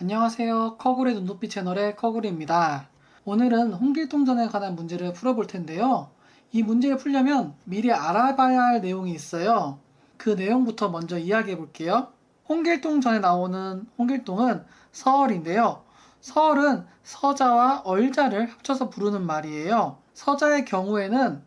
안녕하세요. 커굴의 눈높이 채널의 커굴입니다. 오늘은 홍길동전에 관한 문제를 풀어볼 텐데요. 이 문제를 풀려면 미리 알아봐야 할 내용이 있어요. 그 내용부터 먼저 이야기해 볼게요. 홍길동전에 나오는 홍길동은 서얼인데요. 서얼은 서자와 얼자를 합쳐서 부르는 말이에요. 서자의 경우에는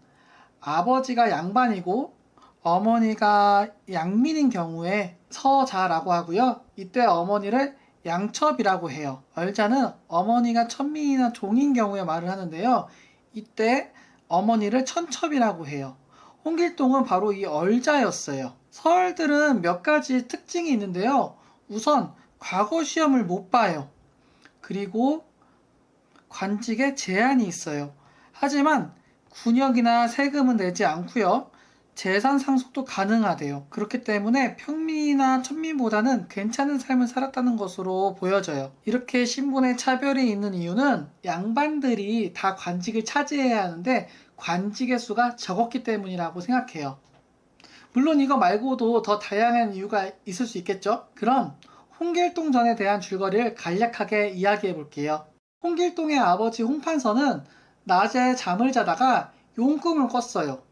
아버지가 양반이고 어머니가 양민인 경우에 서자라고 하고요. 이때 어머니를 양첩이라고 해요. 얼자는 어머니가 천민이나 종인 경우에 말을 하는데요. 이때 어머니를 천첩이라고 해요. 홍길동은 바로 이 얼자였어요. 서얼들은 몇 가지 특징이 있는데요. 우선 과거 시험을 못 봐요. 그리고 관직에 제한이 있어요. 하지만 군역이나 세금은 내지 않고요. 재산 상속도 가능하대요. 그렇기 때문에 평민이나 천민보다는 괜찮은 삶을 살았다는 것으로 보여져요. 이렇게 신분의 차별이 있는 이유는 양반들이 다 관직을 차지해야 하는데 관직의 수가 적었기 때문이라고 생각해요. 물론 이거 말고도 더 다양한 이유가 있을 수 있겠죠? 그럼 홍길동전에 대한 줄거리를 간략하게 이야기해 볼게요. 홍길동의 아버지 홍판서는 낮에 잠을 자다가 용꿈을 꿨어요.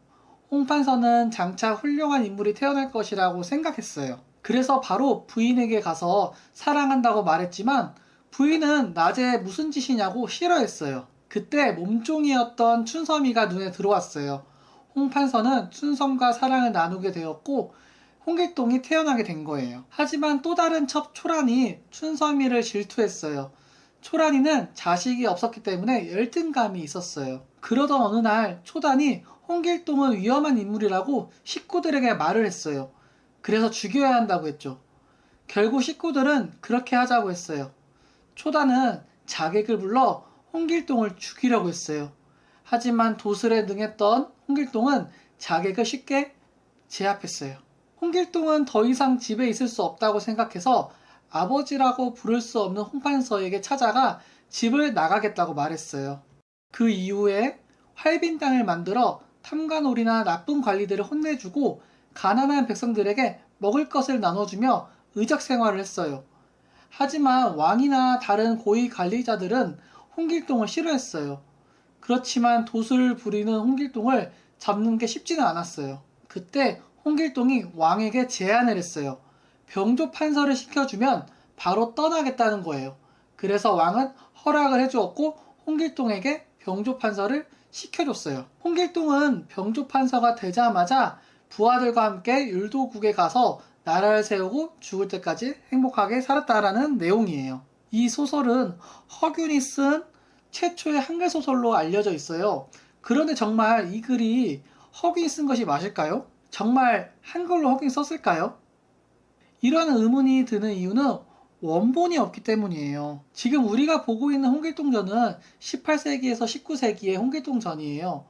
홍판서는 장차 훌륭한 인물이 태어날 것이라고 생각했어요. 그래서 바로 부인에게 가서 사랑한다고 말했지만 부인은 낮에 무슨 짓이냐고 싫어했어요. 그때 몸종이었던 춘섬이가 눈에 들어왔어요. 홍판서는 춘섬과 사랑을 나누게 되었고 홍길동이 태어나게 된 거예요. 하지만 또 다른 첩 초란이 춘섬이를 질투했어요. 초란이는 자식이 없었기 때문에 열등감이 있었어요. 그러던 어느 날 초단이 홍길동은 위험한 인물이라고 식구들에게 말을 했어요. 그래서 죽여야 한다고 했죠. 결국 식구들은 그렇게 하자고 했어요. 초단은 자객을 불러 홍길동을 죽이려고 했어요. 하지만 도술에 능했던 홍길동은 자객을 쉽게 제압했어요. 홍길동은 더 이상 집에 있을 수 없다고 생각해서 아버지라고 부를 수 없는 홍판서에게 찾아가 집을 나가겠다고 말했어요. 그 이후에 활빈 땅을 만들어 탐관오리나 나쁜 관리들을 혼내주고 가난한 백성들에게 먹을 것을 나눠주며 의적 생활을 했어요. 하지만 왕이나 다른 고위 관리자들은 홍길동을 싫어했어요. 그렇지만 도술을 부리는 홍길동을 잡는 게 쉽지는 않았어요. 그때 홍길동이 왕에게 제안을 했어요. 병조 판서를 시켜주면 바로 떠나겠다는 거예요. 그래서 왕은 허락을 해주었고 홍길동에게 병조 판서를 시켜줬어요. 홍길동은 병조 판서가 되자마자 부하들과 함께 율도국에 가서 나라를 세우고 죽을 때까지 행복하게 살았다라는 내용이에요. 이 소설은 허균이 쓴 최초의 한글 소설로 알려져 있어요. 그런데 정말 이 글이 허균이 쓴 것이 맞을까요? 정말 한글로 허균이 썼을까요? 이런 의문이 드는 이유는 원본이 없기 때문이에요. 지금 우리가 보고 있는 홍길동전은 18세기에서 19세기의 홍길동전이에요.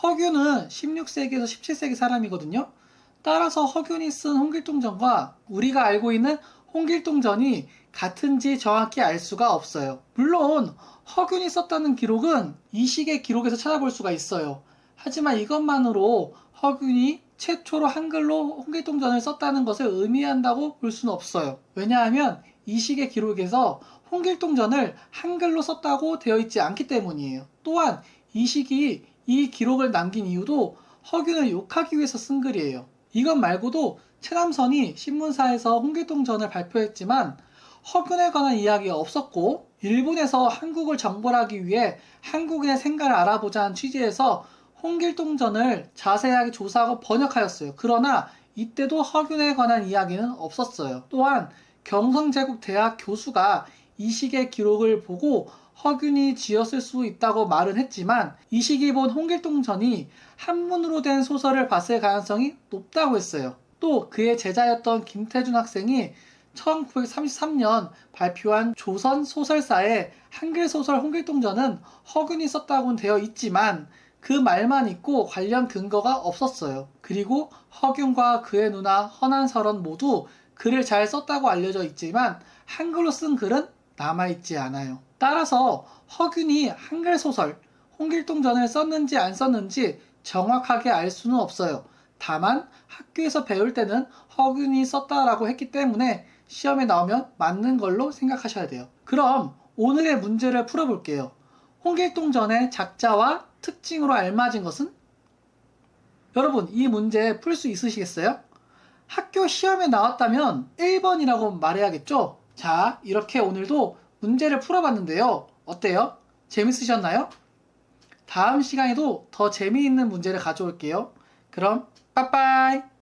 허균은 16세기에서 17세기 사람이거든요. 따라서 허균이 쓴 홍길동전과 우리가 알고 있는 홍길동전이 같은지 정확히 알 수가 없어요. 물론 허균이 썼다는 기록은 이 시기의 기록에서 찾아볼 수가 있어요. 하지만 이것만으로 허균이 최초로 한글로 홍길동전을 썼다는 것을 의미한다고 볼 수는 없어요. 왜냐하면 이 시기의 기록에서 홍길동전을 한글로 썼다고 되어 있지 않기 때문이에요. 또한 이 시기 이 기록을 남긴 이유도 허균을 욕하기 위해서 쓴 글이에요. 이것 말고도 최남선이 신문사에서 홍길동전을 발표했지만 허균에 관한 이야기가 없었고 일본에서 한국을 정벌하기 위해 한국인의 생가를 알아보자는 취지에서 홍길동전을 자세하게 조사하고 번역하였어요. 그러나 이때도 허균에 관한 이야기는 없었어요. 또한 경성제국대학 교수가 이 시기의 기록을 보고 허균이 지었을 수 있다고 말은 했지만 이 시기 본 홍길동전이 한문으로 된 소설을 봤을 가능성이 높다고 했어요. 또 그의 제자였던 김태준 학생이 1933년 발표한 조선 소설사의 한글 소설 홍길동전은 허균이 썼다고는 되어 있지만 그 말만 있고 관련 근거가 없었어요. 그리고 허균과 그의 누나 허난설원 모두 글을 잘 썼다고 알려져 있지만 한글로 쓴 글은 남아있지 않아요. 따라서 허균이 한글 소설 홍길동전을 썼는지 안 썼는지 정확하게 알 수는 없어요. 다만 학교에서 배울 때는 허균이 썼다라고 했기 때문에 시험에 나오면 맞는 걸로 생각하셔야 돼요. 그럼 오늘의 문제를 풀어볼게요. 홍길동전의 작자와 특징으로 알맞은 것은? 여러분, 이 문제 풀 수 있으시겠어요? 학교 시험에 나왔다면 1번이라고 말해야겠죠? 자, 이렇게 오늘도 문제를 풀어봤는데요. 어때요? 재밌으셨나요? 다음 시간에도 더 재미있는 문제를 가져올게요. 그럼 빠빠이!